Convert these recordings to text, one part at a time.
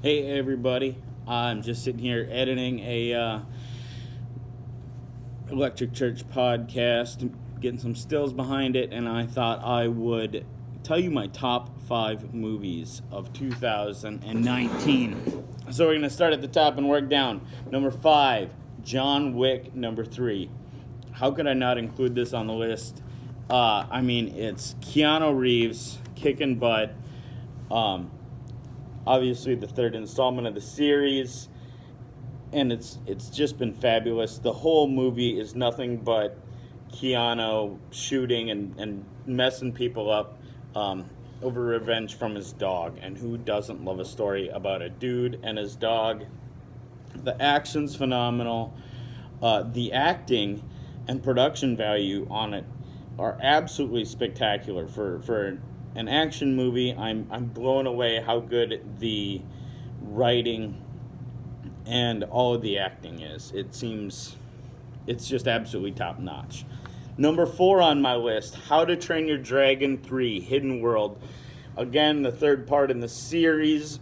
Hey everybody, I'm just sitting here editing a Electric Church podcast, getting some stills behind it, and I thought I would tell you my top 5 movies of 2019. So we're going to start at the top and work down. Number 5, John Wick. Number 3. How could I not include this on the list? It's Keanu Reeves kicking butt. Obviously the third installment of the series, and it's just been fabulous. The whole movie is nothing but Keanu shooting and messing people up over revenge from his dog. And who doesn't love a story about a dude and his dog? The action's phenomenal. The acting and production value on it are absolutely spectacular for an action movie. I'm blown away how good the writing and all of the acting is. It's just absolutely top notch. Number 4 on my list, How to Train Your Dragon 3 Hidden World. Again, the third part in the series.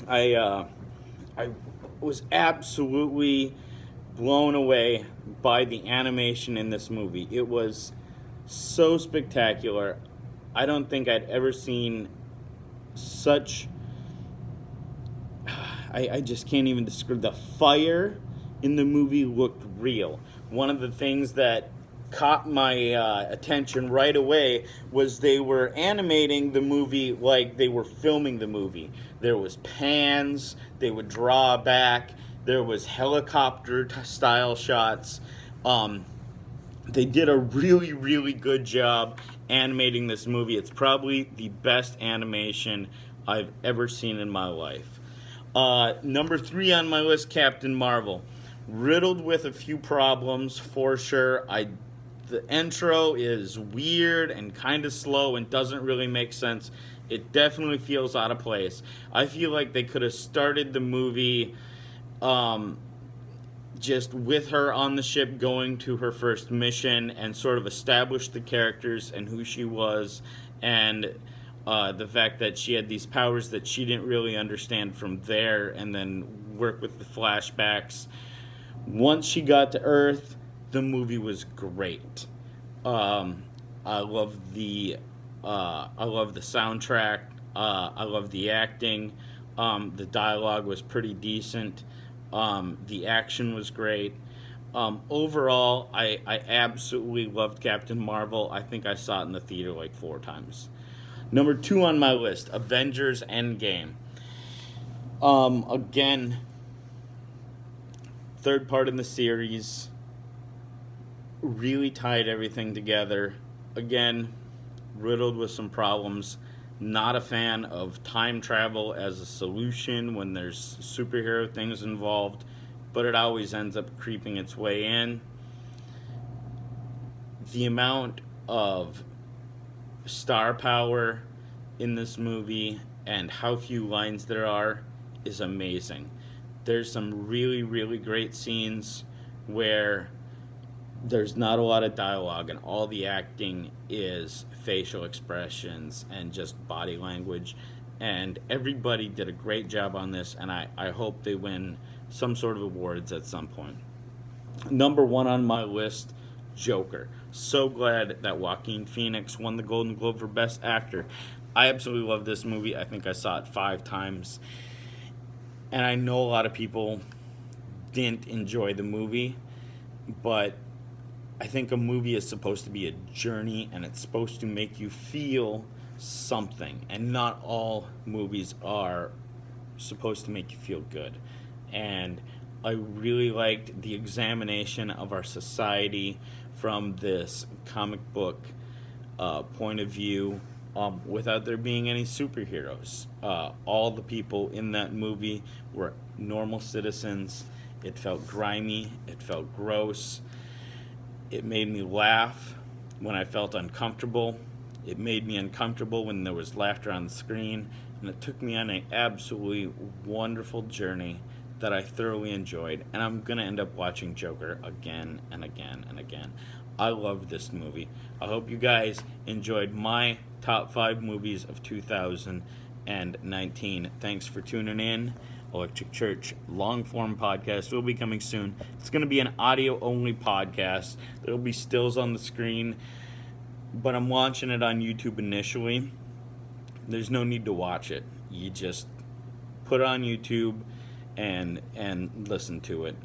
I was absolutely blown away by the animation in this movie. It was so spectacular. I don't think I'd ever seen such... I just can't even describe. The fire in the movie looked real. One of the things that caught my attention right away was they were animating the movie like they were filming the movie. There was pans, they would draw back, there was helicopter style shots. They did a really, really good job animating this movie. It's probably the best animation I've ever seen in my life. Number 3 on my list, Captain Marvel. Riddled with a few problems, for sure. The intro is weird and kind of slow and doesn't really make sense. It definitely feels out of place. I feel like they could have started the movie just with her on the ship going to her first mission and sort of established the characters and who she was, and the fact that she had these powers that she didn't really understand from there, and then work with the flashbacks. Once she got to Earth, the movie was great. I love the soundtrack. I love the acting. The dialogue was pretty decent. The action was great. Overall, I absolutely loved Captain Marvel. I think I saw it in the theater like 4 times. Number 2 on my list, Avengers Endgame. Again, third part in the series, really tied everything together. Again, riddled with some problems. Not a fan of time travel as a solution when there's superhero things involved, but it always ends up creeping its way in. The amount of star power in this movie and how few lines there are is amazing. There's some really, really great scenes where there's not a lot of dialogue and all the acting is facial expressions and just body language, and everybody did a great job on this, and I hope they win some sort of awards at some point. Number 1 on my list, Joker. So glad that Joaquin Phoenix won the Golden Globe for Best Actor. I absolutely love this movie. I think I saw it 5 times. And I know a lot of people didn't enjoy the movie, but I think a movie is supposed to be a journey, and it's supposed to make you feel something. And not all movies are supposed to make you feel good. And I really liked the examination of our society from this comic book point of view, without there being any superheroes. All the people in that movie were normal citizens. It felt grimy. It felt gross. It made me laugh when I felt uncomfortable. It made me uncomfortable when there was laughter on the screen. And it took me on an absolutely wonderful journey that I thoroughly enjoyed, and I'm going to end up watching Joker again and again and again. I loved this movie. I hope you guys enjoyed my top 5 movies of 2019. 2019. Thanks for tuning in. Electric Church long form podcast will be coming soon. It's going to be an audio only podcast. There will be stills on the screen, but I'm launching it on YouTube initially. There's no need to watch it. You just put it on YouTube and listen to it.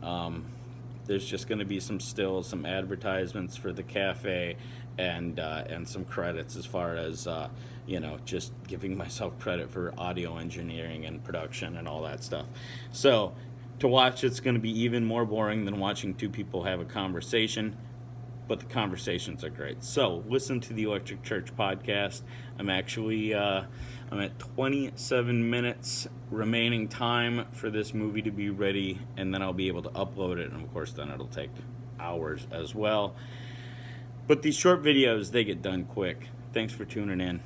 There's just going to be some stills, some advertisements for the cafe, and some credits as far as just giving myself credit for audio engineering and production and all that stuff. So to watch it's going to be even more boring than watching two people have a conversation, but the conversations are great. So listen to the Electric Church podcast. I'm actually I'm at 27 minutes remaining time for this movie to be ready, and then I'll be able to upload it, and of course then it'll take hours as well. But these short videos, they get done quick. Thanks for tuning in.